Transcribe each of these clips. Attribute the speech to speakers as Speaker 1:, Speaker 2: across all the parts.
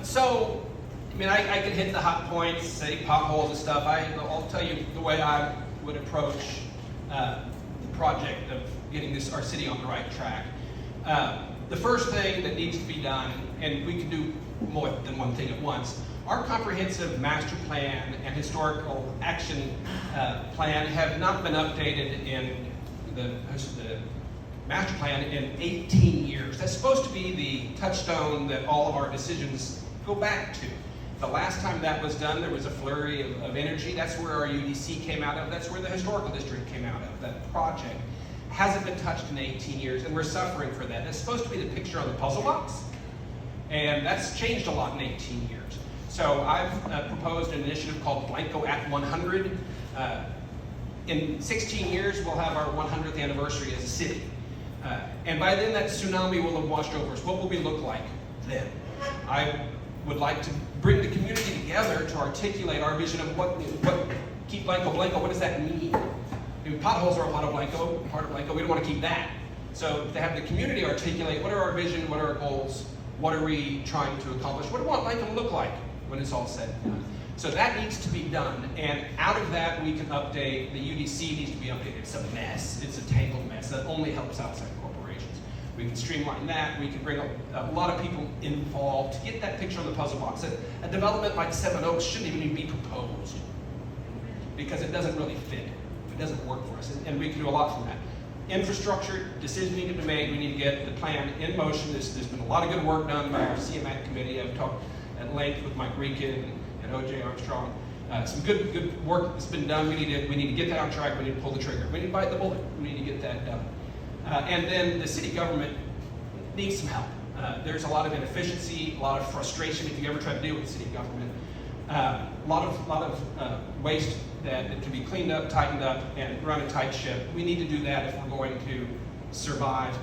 Speaker 1: So, I mean, I could hit the hot points, say potholes and stuff. I'll tell you the way I would approach the project of getting our city on the right track. The first thing that needs to be done, and we can do more than one thing at once, our comprehensive master plan and historical action plan have not been updated in the master plan in 18 years. That's supposed to be the touchstone that all of our decisions go back to. The last time that was done, there was a flurry of energy. That's where our UDC came out of. That's where the historical district came out of. That project hasn't been touched in 18 years, and we're suffering for that. It's supposed to be the picture on the puzzle box, and that's changed a lot in 18 years. So I've proposed an initiative called Blanco at 100. In 16 years, we'll have our 100th anniversary as a city. And by then, that tsunami will have washed over us. What will we look like then? I would like to bring the community together to articulate our vision of what keep Blanco Blanco. What does that mean? I mean, potholes are a part of Blanco. We don't want to keep that. So to have the community articulate what are our vision, what are our goals, what are we trying to accomplish, what do we want Blanco to look like when it's all said and done. So that needs to be done, and out of that we can update. The UDC needs to be updated. It's a mess. It's a tangled mess that only helps outside corporations. We can streamline that. We can bring a lot of people involved to get that picture on the puzzle box. A development like Seven Oaks shouldn't even be proposed because it doesn't really fit. It doesn't work for us, and we can do a lot from that. Infrastructure, decisions need to be made. We need to get the plan in motion. There's been a lot of good work done by our CMAC committee. I've talked at length with Mike Rieken and O.J. Armstrong. Some good work that's been done. We need to get that on track. We need to pull the trigger. We need to bite the bullet. We need to get that done. And then the city government needs some help. There's a lot of inefficiency, a lot of frustration if you ever try to deal with the city government. A lot of waste that can be cleaned up, tightened up, and run a tight ship. We need to do that if we're going to survive.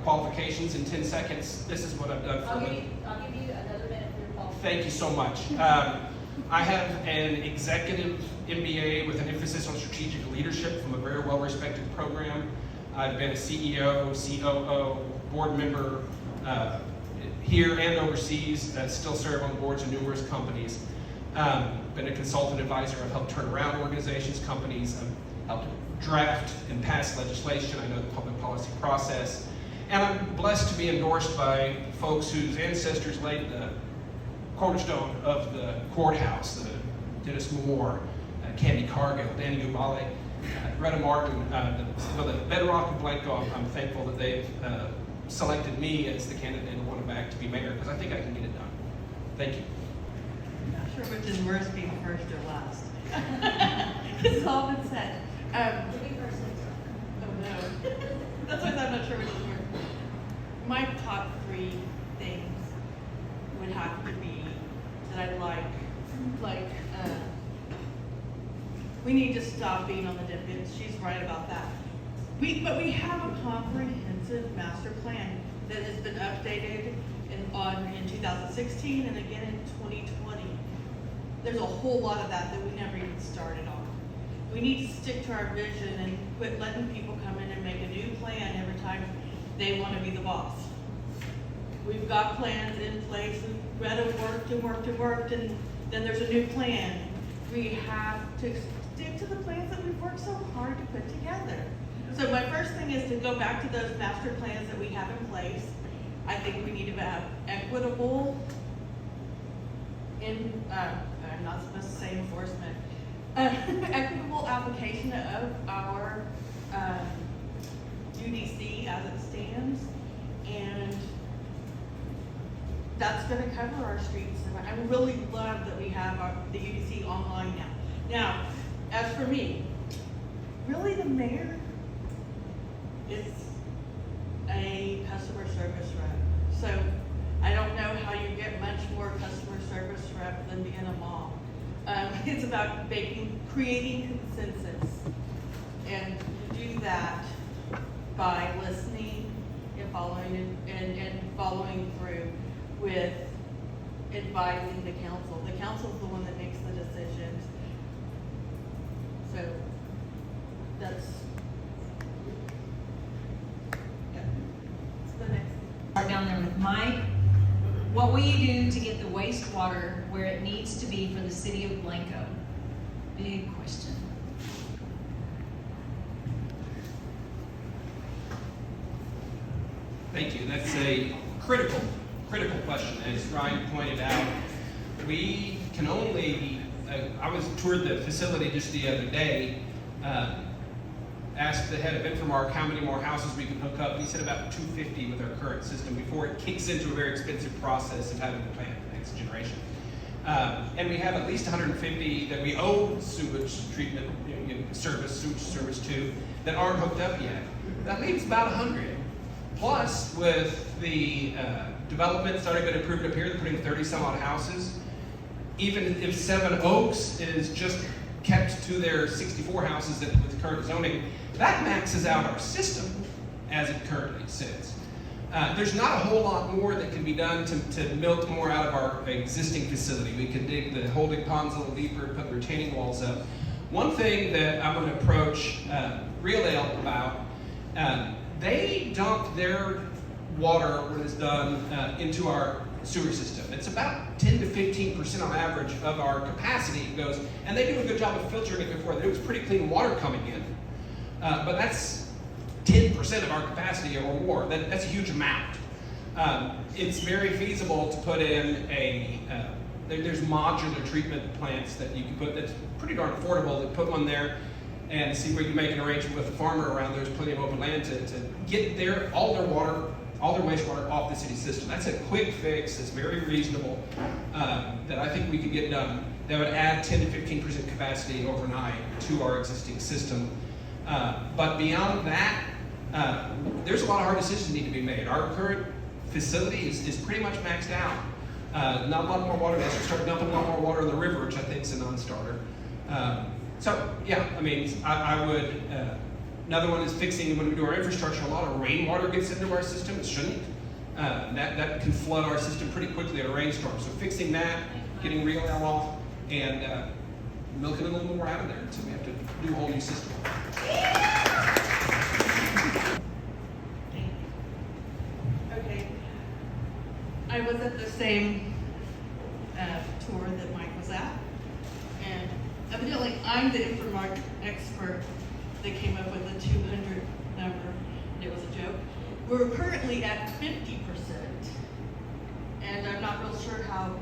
Speaker 1: Qualifications in 10 seconds. This is what I've done for
Speaker 2: I'll give you another minute for your qualifications.
Speaker 1: Thank you so much. I have an executive MBA with an emphasis on strategic leadership from a very well-respected program. I've been a CEO, COO, board member here and overseas, still serve on boards of numerous companies. Been a consultant advisor. I've helped turn around organizations, companies. I've helped draft and pass legislation. I know the public policy process. And I'm blessed to be endorsed by folks whose ancestors laid the cornerstone of the courthouse, Dennis Moore, Candy Cargill, Danny Gubale, Retta Martin, the bedrock of Blanco. I'm thankful that they've selected me as the candidate and want to back to be mayor because I think I can get it done. Thank you.
Speaker 3: I'm not sure which is worse, being first or last. It's all been said. Oh no. That's why I'm not sure which is worse. My top three things would have to be that I'd like, we need to stop being on the dip. She's right about that. But we have a comprehensive master plan that has been updated in 2016 and again in 2020. There's a whole lot of that we never even started on. We need to stick to our vision and quit letting people come in and make a new plan every time they want to be the boss. We've got plans in place. Retta worked, and then there's a new plan. We have to stick to the plans that we've worked so hard to put together. So my first thing is to go back to those master plans that we have in place. I think we need to have equitable, I'm not supposed to say enforcement, equitable application of our UDC as it stands, and that's going to cover our streets. And I really love that we have the UDC online now. Now, as for me, really the mayor is a customer service rep. So I don't know how you get much more customer service rep than being a mom. It's about creating consensus, and you do that by listening and following through with advising the council. The council's the one that makes the decisions. So that's the next.
Speaker 4: Start down there with Mike. What will you do to get the wastewater where it needs to be for the city of Blanco? Big question.
Speaker 1: Thank you. That's a critical question. As Ryan pointed out, we can only, I was toured the facility just the other day, asked the head of Infomark how many more houses we can hook up. He said about 250 with our current system before it kicks into a very expensive process of having to plan the next generation. And we have at least 150 that we owe sewage treatment sewage service to that aren't hooked up yet. That leaves about 100. Plus, with the developments that have been approved up here, they're putting 30 some odd houses. Even if Seven Oaks is just kept to their 64 houses that with current zoning, that maxes out our system as it currently sits. There's not a whole lot more that can be done to milk more out of our existing facility. We can dig the holding ponds a little deeper, put the retaining walls up. One thing that I'm going to approach Real Ale about, they dump their water when it's done into our sewer system. It's about 10 to 15% on average of our capacity goes, and they do a good job of filtering it before. There was pretty clean water coming in, but that's 10% of our capacity or more. That's a huge amount. It's very feasible to put in there's modular treatment plants that you can put, that's pretty darn affordable, to put one there and see where you make an arrangement with the farmer around. There's plenty of open land to get all their wastewater off the city system. That's a quick fix. It's very reasonable that I think we could get done. That would add 10 to 15% capacity overnight to our existing system. But beyond that, there's a lot of hard decisions that need to be made. Our current facility is pretty much maxed out. Not a lot more water. They should start dumping a lot more water in the river, which I think is a non-starter. So yeah, I mean, I would. Another one is fixing, when we do our infrastructure, a lot of rainwater gets into our system. It shouldn't. That can flood our system pretty quickly in a rainstorm. So fixing that, getting Real Ale off, and milking a little more out of there. So we have to do a whole new system.
Speaker 3: Okay. I was at the same tour that Mike was at, and evidently I'm the Infomark expert that came up with the 200 number, and it was a joke. We're currently at 50%, and I'm not real sure how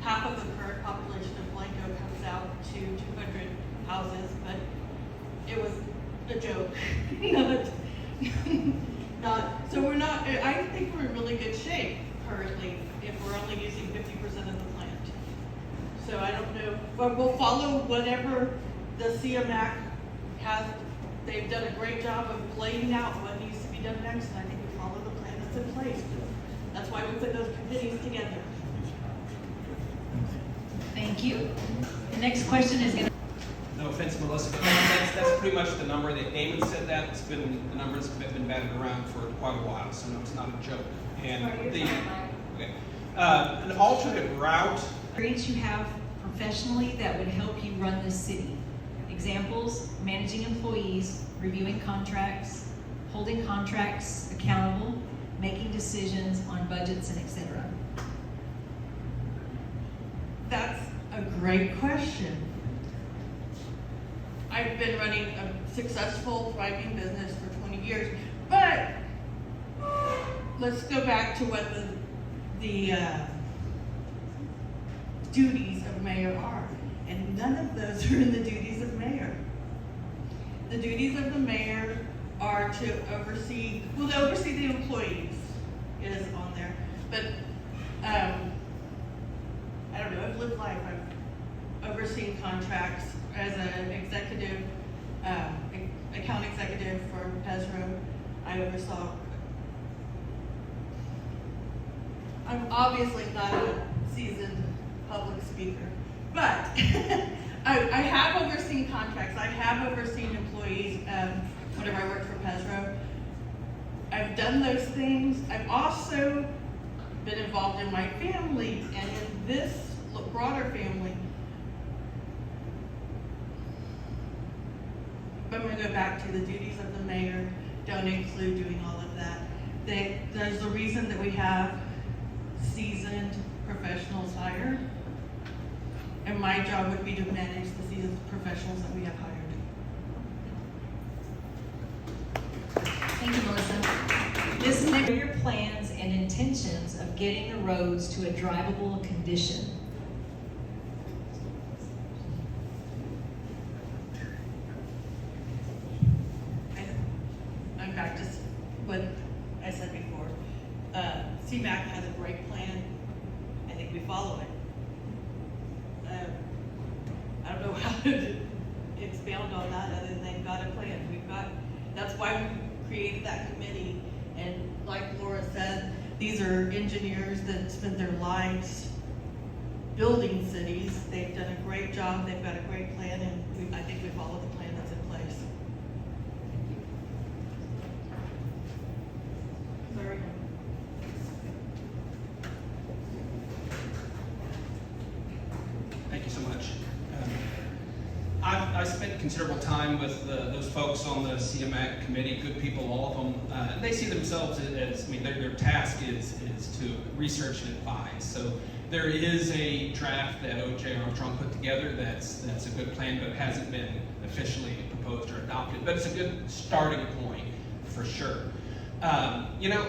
Speaker 3: half of the current population of Blanco comes out to 200 houses, but it was a joke. So we're not, I think we're in really good shape currently if we're only using 50% of the plant. So I don't know, but we'll follow whatever the CMAC has. They've done a great job of laying out what needs to be done next, and I think we follow the plan that's in place. That's why we put those committees together.
Speaker 4: Thank you. The next question is going to...
Speaker 1: No offense, Melissa, but that's pretty much the number that Damon said that. It's been, the numbers have been batted around for quite a while, so no, it's not a joke. And an alternate route.
Speaker 4: Experience you have professionally that would help you run the city. Examples: managing employees, reviewing contracts, holding contracts accountable, making decisions on budgets, and etc.
Speaker 3: That's a great question. I've been running a successful, thriving business for 20 years, but let's go back to what the duties of mayor are, and none of those are in the duties of mayor. The duties of the mayor are to oversee, the employees is on there, but I don't know, I've lived life, I've overseen contracts as an executive, account executive for Pesro. I oversaw, I'm obviously not a seasoned public speaker, but I have overseen contracts, I have overseen employees whenever I worked for Pesro. I've done those things. I've also been involved in my family and in this broader family. But I'm going to go back to the duties of the mayor. Don't include doing all of that. There's a reason that we have seasoned professionals hired. And my job would be to manage the seasoned professionals that we have hired.
Speaker 4: Thank you, Melissa. This is your plans and intentions of getting the roads to a drivable condition.
Speaker 3: I'm back to what I said before. CMAC has a great plan. I think we follow it. I don't know how to expound on that other than they've got a plan. That's why we created that committee. And like Laura said, these are engineers that spent their lives building cities. They've done a great job. They've got a great plan, and I think we follow the plan that's in place. Sorry.
Speaker 1: Thank you so much. I spent considerable time with those folks on the CMAC committee, good people, all of them. They see themselves as, I mean, their task is to research and advise. So there is a draft that O.J. Armstrong put together that's a good plan, but it hasn't been officially proposed or adopted. But it's a good starting point for sure. You know,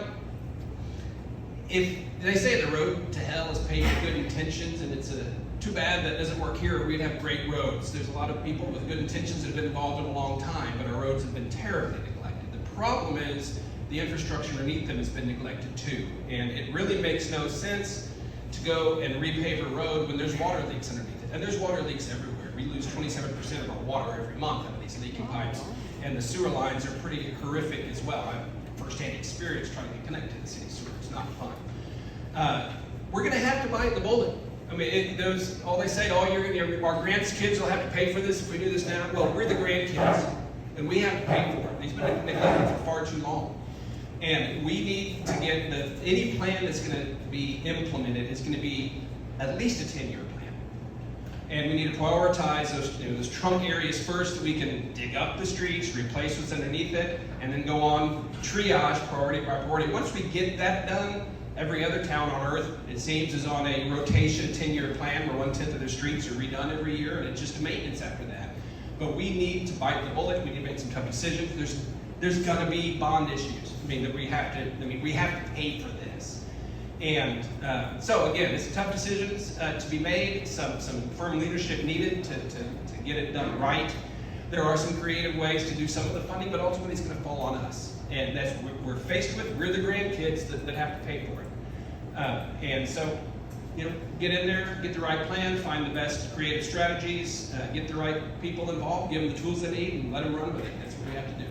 Speaker 1: if they say the road to hell is paved with good intentions, and it's too bad that doesn't work here, we'd have great roads. There's a lot of people with good intentions that have been involved in a long time, but our roads have been terribly neglected. The problem is the infrastructure underneath them has been neglected too. And it really makes no sense to go and repave a road when there's water leaks underneath it. And there's water leaks everywhere. We lose 27% of our water every month out of these leaking pipes. And the sewer lines are pretty horrific as well. I have firsthand experience trying to get connected to the city sewer. It's not fun. We're gonna have to bite the bullet. I mean, all they say, our grandkids will have to pay for this if we do this now. Well, we're the grandkids, and we have to pay for it. These have been neglected for far too long. And we need to get any plan that's going to be implemented is going to be at least a 10-year plan. And we need to prioritize those trunk areas first so we can dig up the streets, replace what's underneath it, and then go on triage priority by priority. Once we get that done, every other town on earth, it seems, is on a rotation 10-year plan where 1/10 of their streets are redone every year, and it's just maintenance after that. But we need to bite the bullet. We need to make some tough decisions. There's going to be bond issues. I mean, that we have to pay for this. And so again, it's tough decisions to be made. Some firm leadership needed to get it done right. There are some creative ways to do some of the funding, but ultimately it's going to fall on us. And that's what we're faced with. We're the grandkids that have to pay for it. And so, get in there, get the right plan, find the best creative strategies, get the right people involved, give them the tools they need, and let them run with it. That's what we have to do.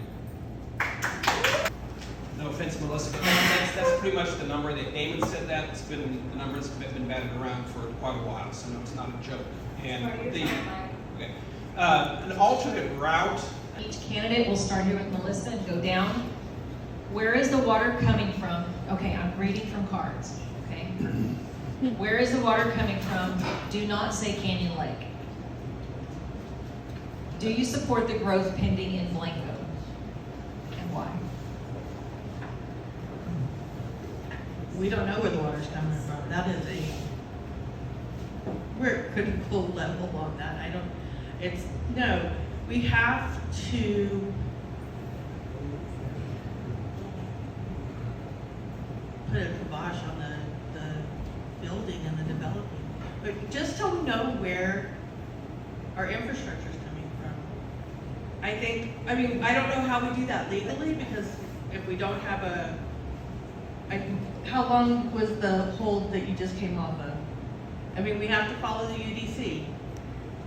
Speaker 1: No offense, Melissa, but that's pretty much the number. Damon said that. It's been the numbers have been batted around for quite a while, so no, it's not a joke. And an alternate route.
Speaker 4: Each candidate will start here with Melissa and go down. Where is the water coming from? Okay, I'm reading from cards, okay? Where is the water coming from? Do not say Canyon Lake. Do you support the growth pending in Blanco? And why?
Speaker 3: We don't know where the water's coming from. That is we're at critical level on that. We have to put a kibosh on the building and the development. But we just don't know where our infrastructure is coming from. I don't know how we do that legally, because if we don't have how long was the hold that you just came off of? We have to follow the UDC,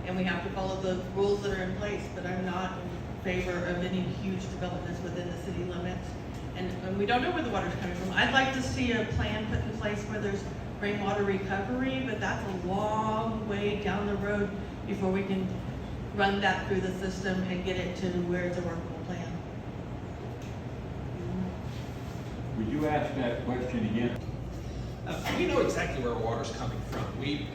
Speaker 3: and we have to follow the rules that are in place, but I'm not in favor of any huge developments within the city limits. And we don't know where the water's coming from. I'd like to see a plan put in place where there's rainwater recovery, but that's a long way down the road before we can run that through the system and get it to where it's a workable plan.
Speaker 5: Would you ask that question again?
Speaker 1: We know exactly where our water's coming from. We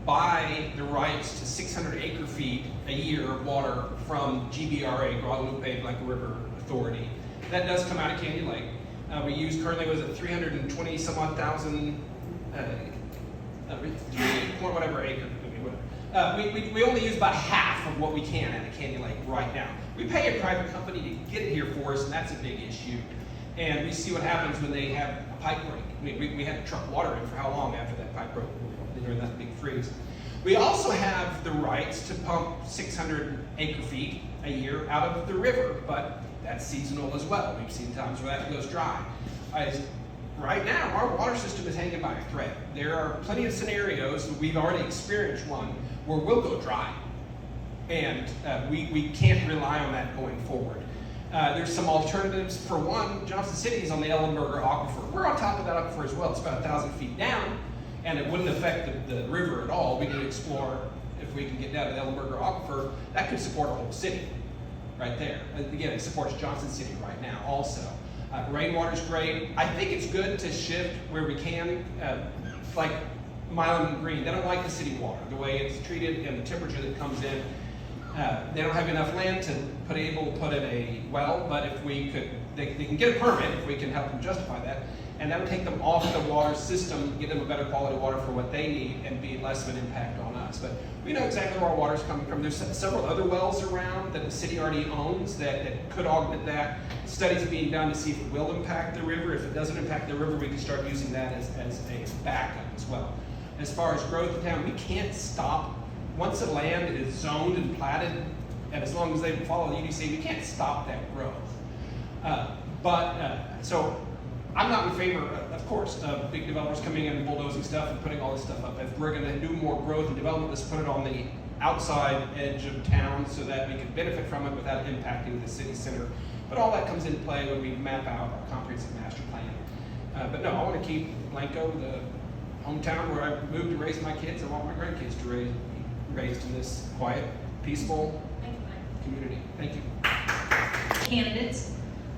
Speaker 1: buy the rights to 600 acre feet a year of water from GBRA, Guadalupe Blanco River Authority. That does come out of Canyon Lake. We use currently, 320 some odd thousand whatever acre, we only use about half of what we can at a Canyon Lake right now. We pay a private company to get it here for us, and that's a big issue. And we see what happens when they have a pipe break. I mean, we had to truck water in for how long after that pipe broke during that big freeze. We also have the rights to pump 600 acre feet a year out of the river, but that's seasonal as well. We've seen times where that goes dry. Right now, our water system is hanging by a thread. There are plenty of scenarios, and we've already experienced one, where we'll go dry. And we can't rely on that going forward. There's some alternatives. For one, Johnson City is on the Ellenberger Aquifer. We're on top of that aquifer as well. It's about 1,000 feet down, and it wouldn't affect the river at all. We could explore, if we can get down to the Ellenberger Aquifer, that could support a whole city right there. Again, it supports Johnson City right now also. Rainwater's great. I think it's good to shift where we can, like Milam and Green. They don't like the city water, the way it's treated and the temperature that comes in. They don't have enough land to put in a well, but if we could, they can get a permit if we can help them justify that, and that would take them off the water system, give them a better quality water for what they need, and be less of an impact on us. But we know exactly where our water is coming from. There's several other wells around that the city already owns that could augment that. Studies being done to see if it will impact the river. If it doesn't impact the river, we can start using that as a backup as well. As far as growth in town, we can't stop. Once the land is zoned and platted, and as long as they follow the UDC, we can't stop that growth. So I'm not in favor, of course, of big developers coming in and bulldozing stuff and putting all this stuff up. If we're going to do more growth and development, let's put it on the outside edge of town so that we can benefit from it without impacting the city center. But all that comes into play when we map out our comprehensive master plan. But no, I want to keep Blanco, the hometown where I moved to raise my kids. I want my grandkids to be raised in this quiet, peaceful community. Thank you.
Speaker 4: Candidates,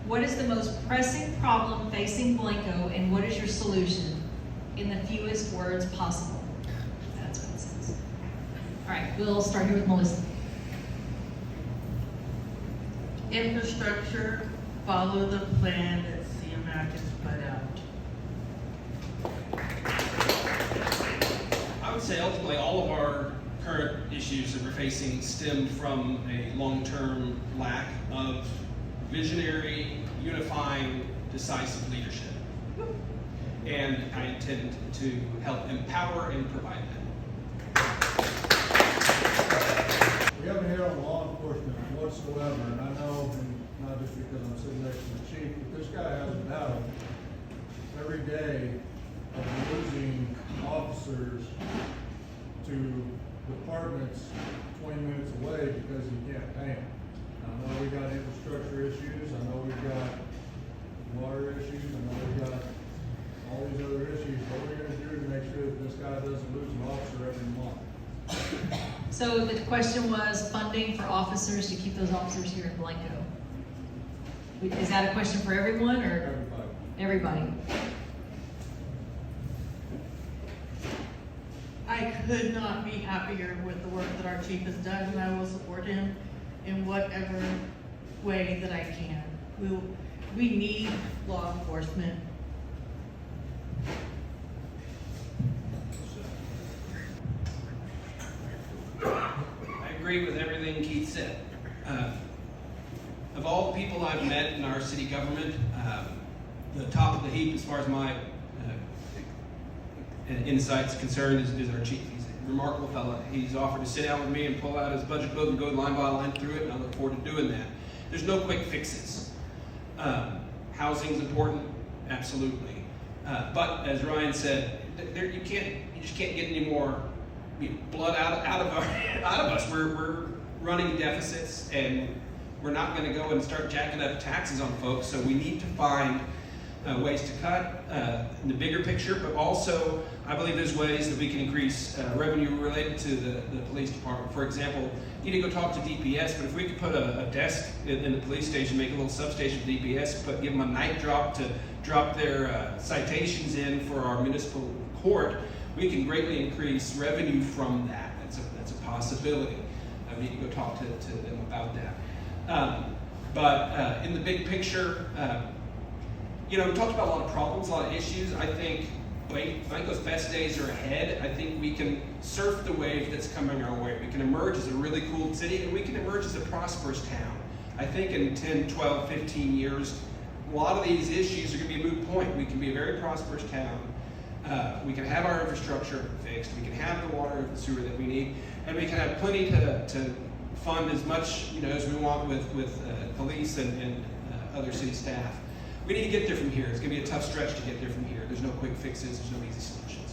Speaker 4: what is the most pressing problem facing Blanco, and what is your solution in the fewest words possible? That's what it says. All right, we'll start here with Melissa.
Speaker 3: Infrastructure, follow the plan that CMAC has put out.
Speaker 1: I would say ultimately all of our current issues that we're facing stem from a long-term lack of visionary, unifying, decisive leadership. And I intend to help empower and provide that.
Speaker 6: We haven't hit on law enforcement whatsoever, and I know, and not just because I'm sitting next to the chief, but this guy has a battle every day of losing officers to departments 20 minutes away because he can't pay them. I know we got infrastructure issues, I know we've got water issues, I know we've got all these other issues. What are we gonna do to make sure that this guy doesn't lose an officer every month?
Speaker 4: So the question was funding for officers to keep those officers here in Blanco. Is that a question for everyone or? Everybody.
Speaker 3: I could not be happier with the work that our chief has done, and I will support him in whatever way that I can. We need law enforcement.
Speaker 1: I agree with everything Keith said. Of all the people I've met in our city government, the top of the heap as far as my insights concerned is our chief. He's a remarkable fellow. He's offered to sit down with me and pull out his budget book and go line by line through it, and I look forward to doing that. There's no quick fixes. Housing's important, absolutely. But as Ryan said, you just can't get any more blood out of us. We're running deficits, and we're not going to go and start jacking up taxes on folks. So we need to find ways to cut in the bigger picture, but also I believe there's ways that we can increase revenue related to the police department. For example, you need to go talk to DPS, but if we could put a desk in the police station, make a little substation for DPS, give them a night drop to drop their citations in for our municipal court, we can greatly increase revenue from that. That's a possibility. I need to go talk to them about that. But in the big picture, we talked about a lot of problems, a lot of issues. I think Blanco's best days are ahead. I think we can surf the wave that's coming our way. We can emerge as a really cool city, and we can emerge as a prosperous town. I think in 10, 12, 15 years, a lot of these issues are going to be a moot point. We can be a very prosperous town. We can have our infrastructure fixed. We can have the water and the sewer that we need, and we can have plenty to fund as much as we want with police and other city staff. We need to get there from here. It's going to be a tough stretch to get there from here. There's no quick fixes. There's no easy solution.